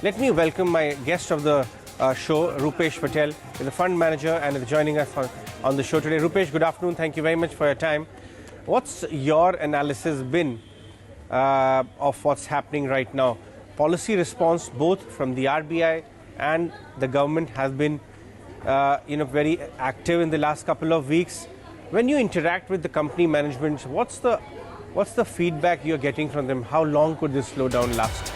Let me welcome my guest of the show, Rupesh Patel, is a fund manager and is joining us on the show today. Rupesh, good afternoon. Thank you very much for your time. What's your analysis been of what's happening right now? Policy response both from the RBI and the government has been very active in the last couple of weeks. When you interact with the company management, what's the feedback you're getting from them? How long could this slowdown last?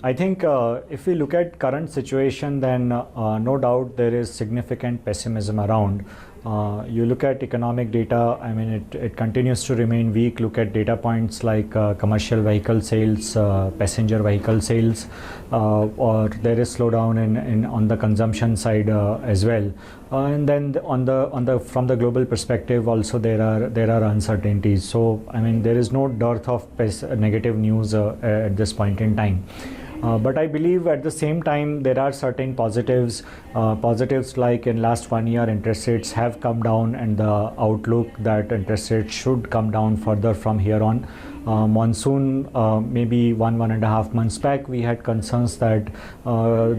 I think if we look at current situation, then no doubt there is significant pessimism around. You look at economic data, I mean it continues to remain weak. Look at data points like commercial vehicle sales, passenger vehicle sales, or there is slowdown on the consumption side as well. And then from the global perspective also there are uncertainties. So I mean there is no dearth of negative news at this point in time. But I believe at the same time there are certain positives like in last 1 year interest rates have come down, and the outlook that interest rates should come down further from here on. Monsoon, maybe 1.5 months back we had concerns that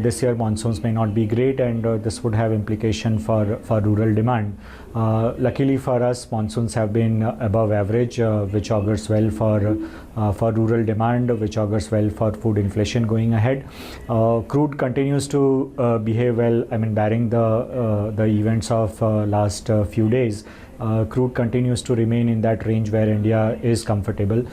this year monsoons may not be great, and this would have implication for rural demand. Luckily for us, monsoons have been above average, which augurs well for rural demand, which augurs well for food inflation going ahead. Crude continues to behave well. I mean, barring the events of last few days, crude continues to remain in that range where India is comfortable.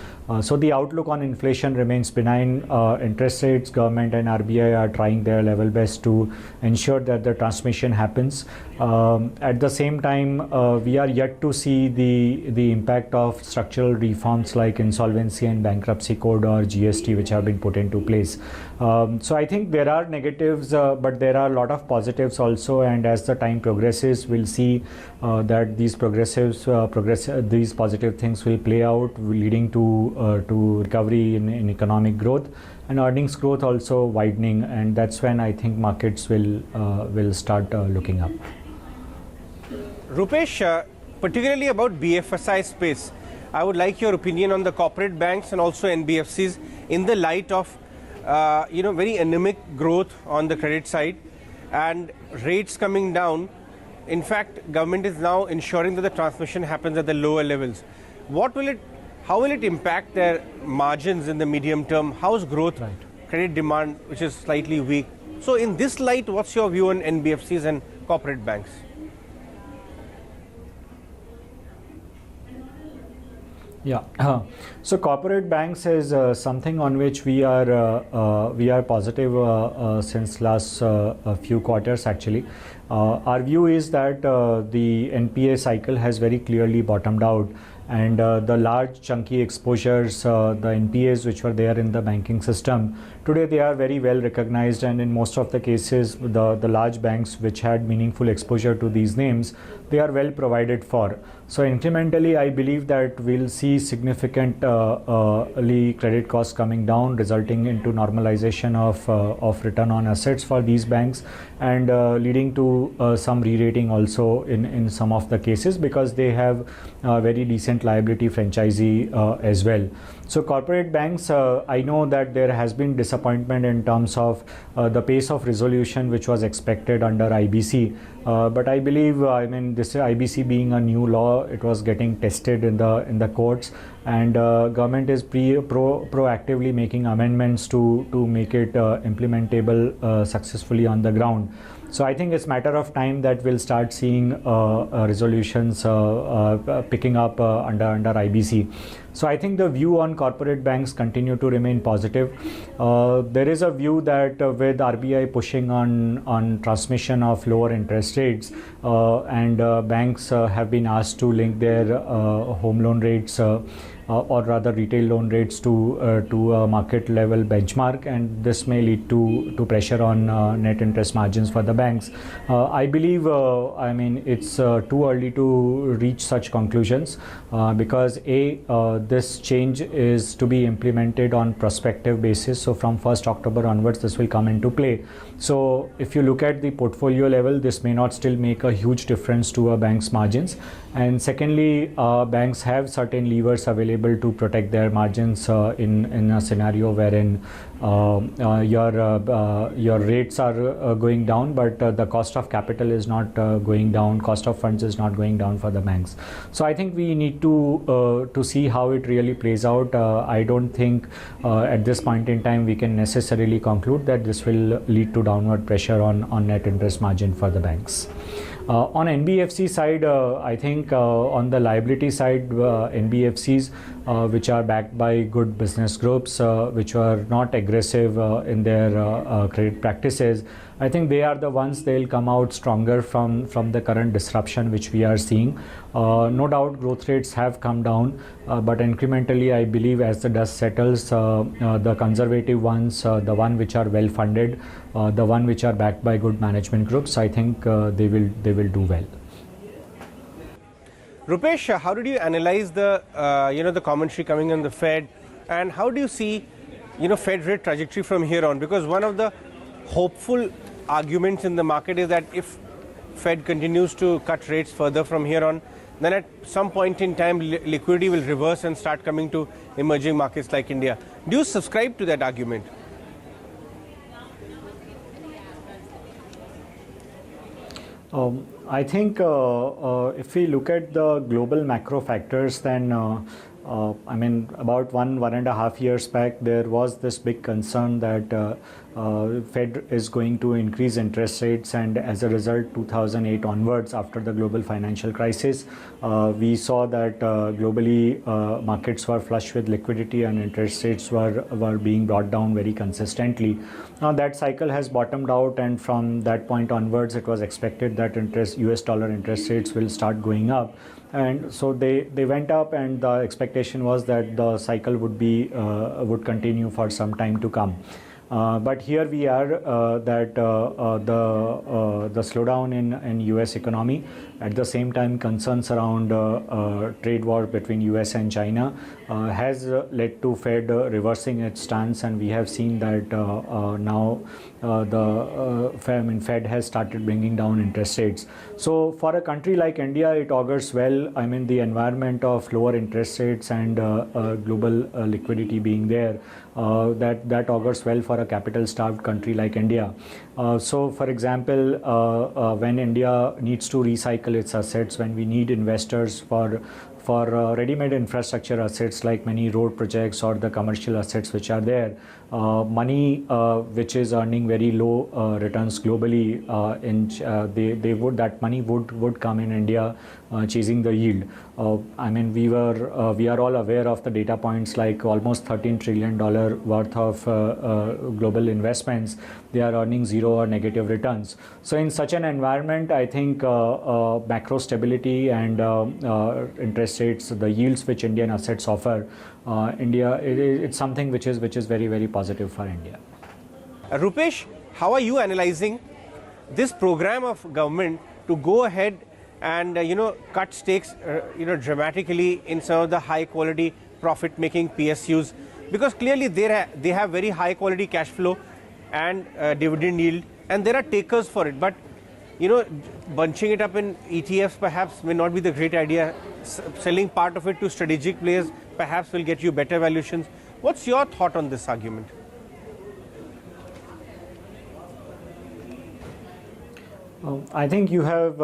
So the outlook on inflation remains benign. Interest rates, government and RBI are trying their level best to ensure that the transmission happens. At the same time, we are yet to see the impact of structural reforms like insolvency and bankruptcy code or GST, which have been put into place. So I think there are negatives, but there are a lot of positives also. And as the time progresses, we'll see that these these positive things will play out, leading to recovery in economic growth and earnings growth also widening, and that's when I think markets will start looking up. Rupesh, particularly about BFSI space, I would like your opinion on the corporate banks and also NBFCs in the light of very anemic growth on the credit side and rates coming down. In fact, government is now ensuring that the transmission happens at the lower levels. How will it impact their margins in the medium term? How's growth, Right. credit demand, which is slightly weak? So in this light, what's your view on NBFCs and corporate banks? Yeah, so corporate banks is something on which we are positive since last few quarters actually. Our view is that the NPA cycle has very clearly bottomed out, and the large chunky exposures, the NPAs which were there in the banking system, today they are very well recognized, and in most of the cases the large banks which had meaningful exposure to these names, they are well provided for. So incrementally I believe that we'll see significant credit costs coming down, resulting into normalization of return on assets for these banks, and leading to some re-rating also in some of the cases, because they have very decent liability franchisee as well. So corporate banks, I know that there has been disappointment in terms of the pace of resolution which was expected under IBC, but I believe, I mean, this IBC being a new law, it was getting tested in the courts, and government is proactively making amendments to make it implementable successfully on the ground. So I think it's a matter of time that we'll start seeing resolutions picking up under IBC. So I think the view on corporate banks continue to remain positive. There is a view that with RBI pushing on transmission of lower interest rates, and banks have been asked to link their home loan rates or rather retail loan rates to a market level benchmark, and this may lead to pressure on net interest margins for the banks. I believe, I mean, it's too early to reach such conclusions because this change is to be implemented on prospective basis. So from 1st October onwards, this will come into play. So if you look at the portfolio level, this may not still make a huge difference to a bank's margins. And secondly, banks have certain levers available to protect their margins in a scenario wherein your rates are going down, but the cost of capital is not going down, cost of funds is not going down for the banks. So I think we need to see how it really plays out. I don't think at this point in time we can necessarily conclude that this will lead to downward pressure on net interest margin for the banks. On NBFC side, I think on the liability side, NBFCs which are backed by good business groups, which are not aggressive in their credit practices, I think they are the ones they'll come out stronger from the current disruption which we are seeing. No doubt growth rates have come down, but incrementally I believe as the dust settles, the conservative ones, the one which are well funded, the one which are backed by good management groups, I think they will do well. Rupesh, how did you analyze the the commentary coming on the Fed, and how do you see Fed rate trajectory from here on? Because one of the hopeful arguments in the market is that if Fed continues to cut rates further from here on, then at some point in time liquidity will reverse and start coming to emerging markets like India. Do you subscribe to that argument? I think if we look at the global macro factors, then I mean, about 1.5 years back, there was this big concern that Fed is going to increase interest rates, and as a result, 2008 onwards, after the global financial crisis, we saw that globally markets were flush with liquidity and interest rates were being brought down very consistently. Now that cycle has bottomed out, and from that point onwards, it was expected that US dollar interest rates will start going up. And so they went up, and the expectation was that the cycle would continue for some time to come. But here we are, that the slowdown in US economy, at the same time concerns around trade war between US and China has led to Fed reversing its stance, and we have seen that now the Fed has started bringing down interest rates. So for a country like India, it augurs well. I mean, the environment of lower interest rates and global liquidity being there, that augurs well for a capital-starved country like India. So, for example, when India needs to recycle its assets, when we need investors for ready-made infrastructure assets like many road projects or the commercial assets which are there, money which is earning very low returns globally, that money would come in India chasing the yield. I mean, we are all aware of the data points like almost $13 trillion worth of global investments. They are earning zero or negative returns. So in such an environment, I think macro stability and interest rates, the yields which Indian assets offer, it's something which is very, very positive for India. Rupesh, how are you analyzing this program of government to go ahead and cut stakes dramatically in some of the high quality profit making PSUs, because clearly they have very high quality cash flow and dividend yield, and there are takers for it, but bunching it up in ETFs perhaps may not be the great idea. Selling part of it to strategic players perhaps will get you better valuations. What's your thought on this argument? I think you have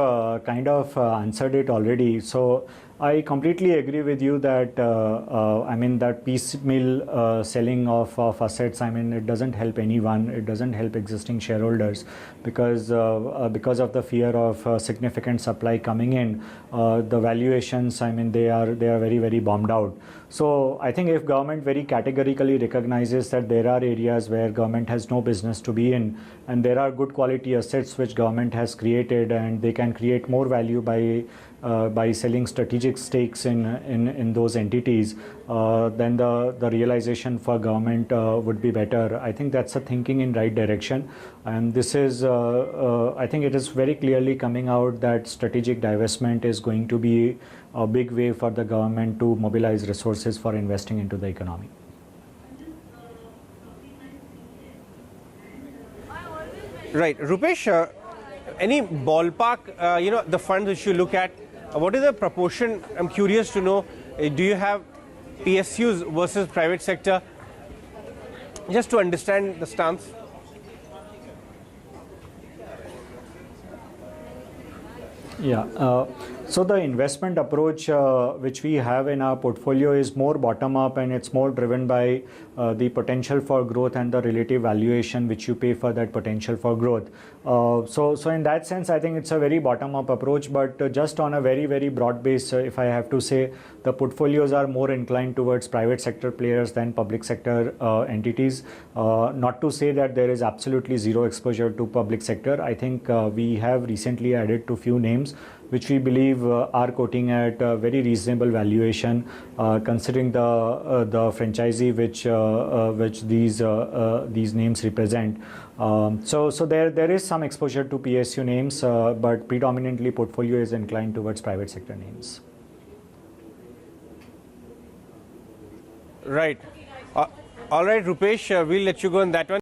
kind of answered it already. So I completely agree with you that I mean that piecemeal selling of assets, I mean, it doesn't help anyone. It doesn't help existing shareholders because of the fear of significant supply coming in. The valuations, I mean, they are very, very bombed out. So I think if government very categorically recognizes that there are areas where government has no business to be in, and there are good quality assets which government has created, and they can create more value by by selling strategic stakes in those entities, then the realization for government would be better. I think that's a thinking in right direction, and this is I think it is very clearly coming out that strategic divestment is going to be a big way for the government to mobilize resources for investing into the economy. Right, Rupesh, any ballpark, the funds which you look at, what is the proportion? I'm curious to know, do you have PSUs versus private sector? Just to understand the stance. Yeah, so the investment approach which we have in our portfolio is more bottom up, and it's more driven by the potential for growth and the relative valuation which you pay for that potential for growth. So in that sense, I think it's a very bottom up approach, but just on a very, very broad base, if I have to say, the portfolios are more inclined towards private sector players than public sector entities. Not to say that there is absolutely zero exposure to public sector. I think we have recently added to few names which we believe are quoting at a very reasonable valuation, considering the franchisee which these names represent. So there is some exposure to PSU names, but predominantly portfolio is inclined towards private sector names. Right. All right, Rupesh, we'll let you go on that one.